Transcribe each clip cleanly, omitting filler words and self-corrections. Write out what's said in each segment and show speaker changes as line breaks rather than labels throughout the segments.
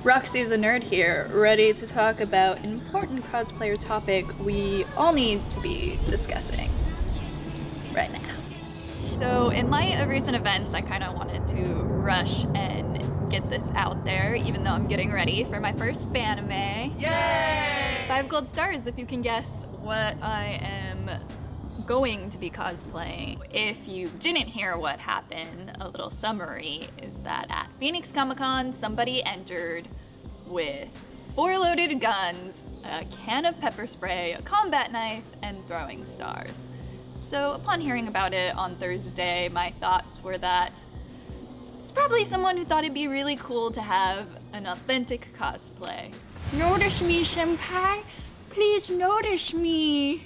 Roxy is a nerd here, ready to talk about an important cosplayer topic we all need to be discussing right now.
So in light of recent events, I kind of wanted to rush and get this out there, even though I'm getting ready for my first anime. Yay! 5 gold stars if you can guess what I am going to be cosplaying. If you didn't hear what happened, a little summary is that at Phoenix Comicon, somebody entered with 4 loaded guns, a can of pepper spray, a combat knife, and throwing stars. So upon hearing about it on Thursday, my thoughts were that it's probably someone who thought it'd be really cool to have an authentic cosplay. Notice me, senpai! Please notice me!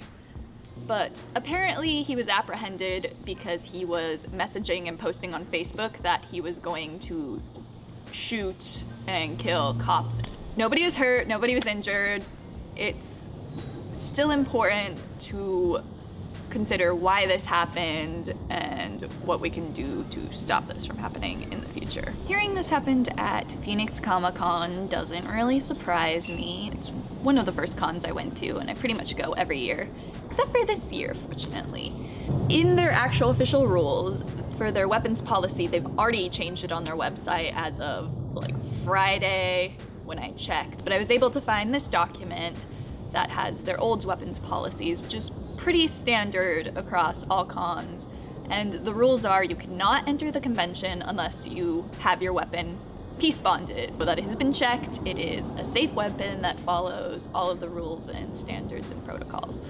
But apparently he was apprehended because he was messaging and posting on Facebook that he was going to shoot and kill cops. Nobody was hurt, nobody was injured. It's still important to consider why this happened and what we can do to stop this from happening in the future. Hearing this happened at Phoenix Comicon doesn't really surprise me. It's one of the first cons I went to, and I pretty much go every year, except for this year, fortunately. In their actual official rules for their weapons policy, they've already changed it on their website as of like Friday when I checked, but I was able to find this document that has their old weapons policies, which is pretty standard across all cons. And the rules are you cannot enter the convention unless you have your weapon peace bonded. So that it has been checked, it is a safe weapon that follows all of the rules and standards and protocols.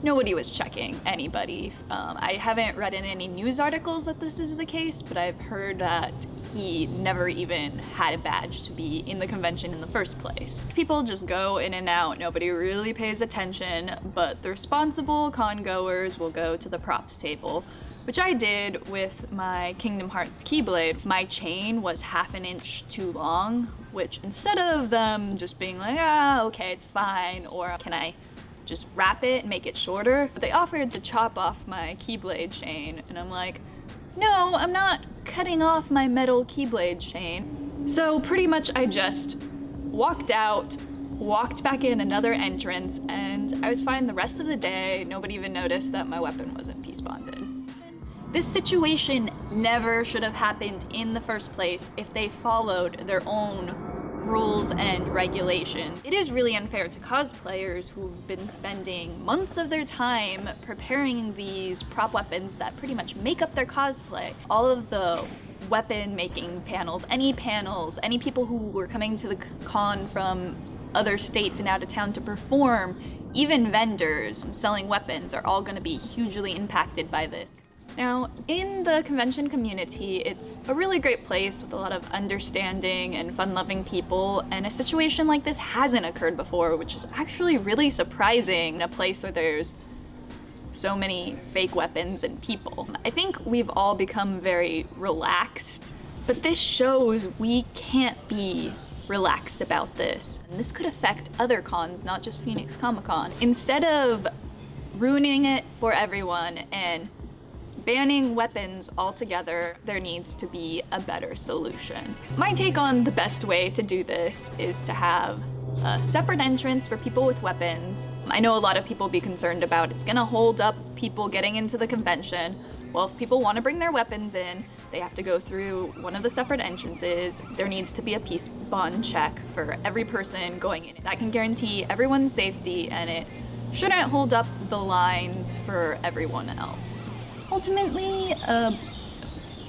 Nobody was checking anybody. I haven't read in any news articles that this is the case, but I've heard that he never even had a badge to be in the convention in the first place. People just go in and out, nobody really pays attention, but the responsible con-goers will go to the props table, which I did with my Kingdom Hearts Keyblade. My chain was half an inch too long, which instead of them just being like, okay, it's fine, or can I just wrap it and make it shorter, they offered to chop off my Keyblade chain, and I'm like, no, I'm not cutting off my metal Keyblade chain. So pretty much I just walked out, walked back in another entrance, and I was fine the rest of the day. Nobody even noticed that my weapon wasn't peace bonded. This situation never should have happened in the first place if they followed their own rules and regulations. It is really unfair to cosplayers who've been spending months of their time preparing these prop weapons that pretty much make up their cosplay. All of the weapon making panels, any people who were coming to the con from other states and out of town to perform, even vendors selling weapons are all going to be hugely impacted by this. Now, in the convention community, it's a really great place with a lot of understanding and fun-loving people, and a situation like this hasn't occurred before, which is actually really surprising in a place where there's so many fake weapons and people. I think we've all become very relaxed, but this shows we can't be relaxed about this. And this could affect other cons, not just Phoenix Comicon. Instead of ruining it for everyone and banning weapons altogether, there needs to be a better solution. My take on the best way to do this is to have a separate entrance for people with weapons. I know a lot of people be concerned about it's gonna hold up people getting into the convention. Well, if people want to bring their weapons in, they have to go through one of the separate entrances. There needs to be a peace bond check for every person going in. That can guarantee everyone's safety, and it shouldn't hold up the lines for everyone else. Ultimately, a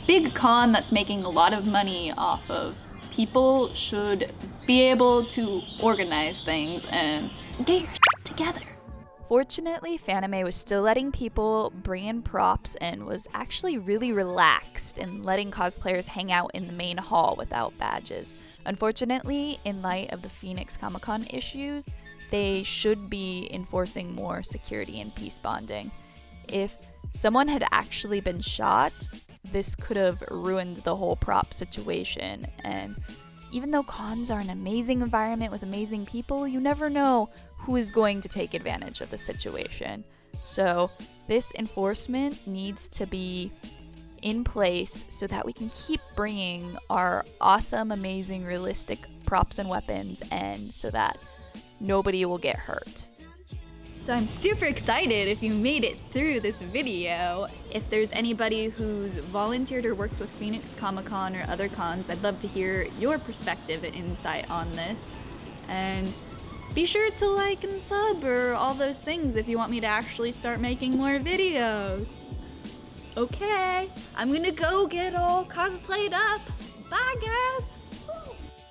big con that's making a lot of money off of people should be able to organize things and get your shit together.
Fortunately, Fanime was still letting people bring in props and was actually really relaxed in letting cosplayers hang out in the main hall without badges. Unfortunately, in light of the Phoenix Comicon issues, they should be enforcing more security and peace bonding. If someone had actually been shot, this could have ruined the whole prop situation. And even though cons are an amazing environment with amazing people, you never know who is going to take advantage of the situation. So this enforcement needs to be in place so that we can keep bringing our awesome, amazing, realistic props and weapons, and so that nobody will get hurt.
So I'm super excited if you made it through this video. If there's anybody who's volunteered or worked with Phoenix Comicon or other cons, I'd love to hear your perspective and insight on this. And be sure to like and sub or all those things if you want me to actually start making more videos. Okay, I'm gonna go get all cosplayed up. Bye, guys!